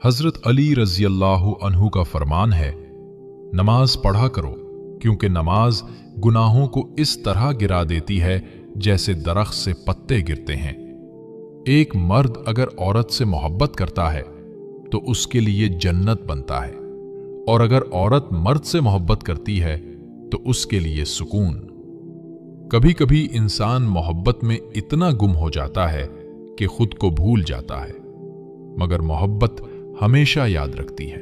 हजरत अली रजी अल्लाह अन्हु का फरमान है, नमाज पढ़ा करो क्योंकि नमाज गुनाहों को इस तरह गिरा देती है जैसे दरख्त से पत्ते गिरते हैं। एक मर्द अगर औरत से मोहब्बत करता है तो उसके लिए जन्नत बनता है, और अगर औरत मर्द से मोहब्बत करती है तो उसके लिए सुकून। कभी कभी इंसान मोहब्बत में इतना गुम हो जाता है कि खुद को भूल जाता है, मगर मोहब्बत हमेशा याद रखती है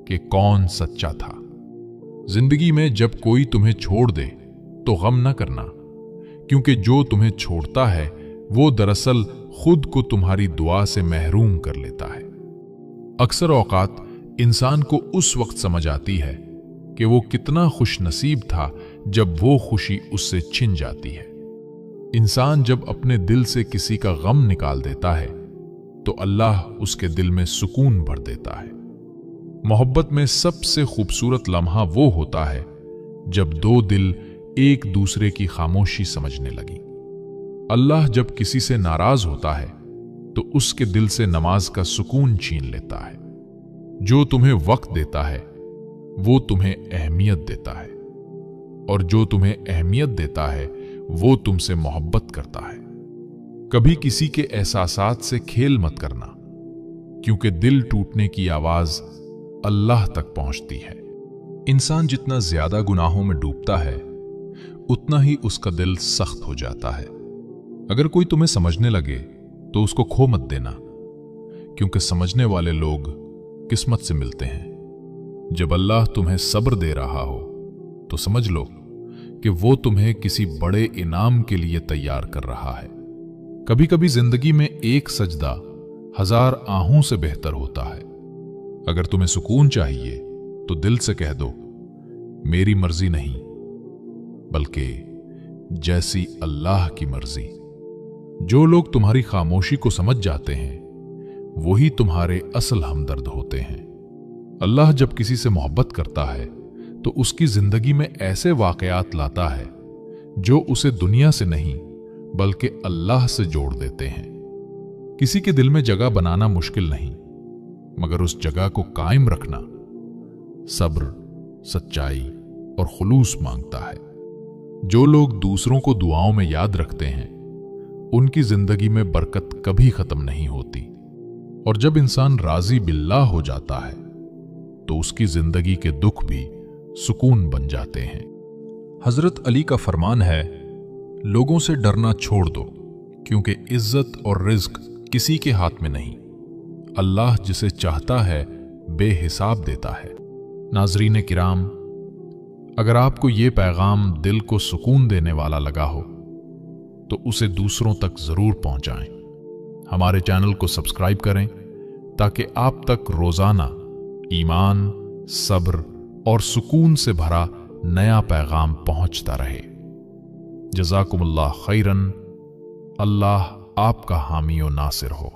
कि कौन सच्चा था। जिंदगी में जब कोई तुम्हें छोड़ दे तो गम न करना, क्योंकि जो तुम्हें छोड़ता है वो दरअसल खुद को तुम्हारी दुआ से महरूम कर लेता है। अक्सर औकात इंसान को उस वक्त समझ आती है कि वो कितना खुश नसीब था जब वो खुशी उससे छिन जाती है। इंसान जब अपने दिल से किसी का गम निकाल देता है तो अल्लाह उसके दिल में सुकून भर देता है। मोहब्बत में सबसे खूबसूरत लम्हा वो होता है जब दो दिल एक दूसरे की खामोशी समझने लगी। अल्लाह जब किसी से नाराज होता है तो उसके दिल से नमाज का सुकून छीन लेता है। जो तुम्हें वक्त देता है वो तुम्हें अहमियत देता है, और जो तुम्हें अहमियत देता है वो तुमसे मोहब्बत करता है। कभी किसी के एहसासात से खेल मत करना, क्योंकि दिल टूटने की आवाज अल्लाह तक पहुंचती है। इंसान जितना ज्यादा गुनाहों में डूबता है उतना ही उसका दिल सख्त हो जाता है। अगर कोई तुम्हें समझने लगे तो उसको खो मत देना, क्योंकि समझने वाले लोग किस्मत से मिलते हैं। जब अल्लाह तुम्हें सब्र दे रहा हो तो समझ लो कि वो तुम्हें किसी बड़े इनाम के लिए तैयार कर रहा है। कभी कभी जिंदगी में एक सजदा 1000 आहों से बेहतर होता है। अगर तुम्हें सुकून चाहिए तो दिल से कह दो, मेरी मर्जी नहीं बल्कि जैसी अल्लाह की मर्जी। जो लोग तुम्हारी खामोशी को समझ जाते हैं वही तुम्हारे असल हमदर्द होते हैं। अल्लाह जब किसी से मोहब्बत करता है तो उसकी जिंदगी में ऐसे वाकयात लाता है जो उसे दुनिया से नहीं बल्कि अल्लाह से जोड़ देते हैं। किसी के दिल में जगह बनाना मुश्किल नहीं, मगर उस जगह को कायम रखना सब्र, सच्चाई और खुलूस मांगता है। जो लोग दूसरों को दुआओं में याद रखते हैं उनकी जिंदगी में बरकत कभी खत्म नहीं होती, और जब इंसान राजी बिल्लाह हो जाता है तो उसकी जिंदगी के दुख भी सुकून बन जाते हैं। हजरत अली का फरमान है, लोगों से डरना छोड़ दो, क्योंकि इज्जत और रिज्क किसी के हाथ में नहीं। अल्लाह जिसे चाहता है बेहिसाब देता है। नाजरीन किराम, अगर आपको ये पैगाम दिल को सुकून देने वाला लगा हो तो उसे दूसरों तक जरूर पहुंचाएं। हमारे चैनल को सब्सक्राइब करें ताकि आप तक रोजाना ईमान, सब्र और सुकून से भरा नया पैगाम पहुंचता रहे। जज़ाकुमुल्लाह खैरन। अल्लाह आपका हामी व नासिर हो।